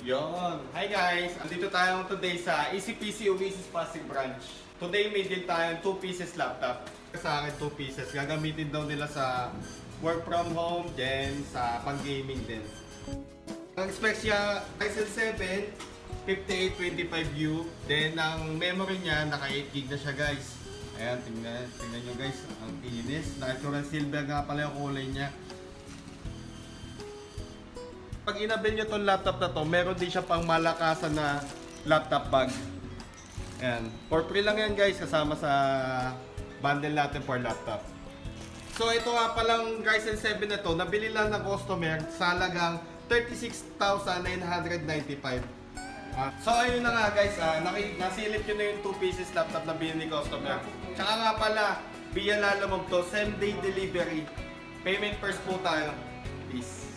Yon. Hi guys! Andito tayo today sa ECPC Oasis Pasig Branch. Today may deal tayo 2 pieces laptop. Sa akin 2 pieces. Gagamitin daw nila sa work from home, then sa pang-gaming din. Ang specs niya, Ryzen 7, 5825U. Then ang memory niya, naka 8GB na siya guys. Ayan, tingnan nyo guys. Ang kinis. Natural silver nga pala yung kulay niya. Pag inabil nyo tong laptop na to, meron din siya pang malakasan na laptop bag. Ayan. For free lang yan guys, kasama sa bundle natin for laptop. So ito nga palang Ryzen 7 na to, nabili lang ng customer sa halagang 36,995. So ayun na nga guys, nasilip nyo na yung 2 pieces laptop na binili ni customer. Tsaka nga pala, via Lalamove to, same day delivery. Payment first po tayo. Peace.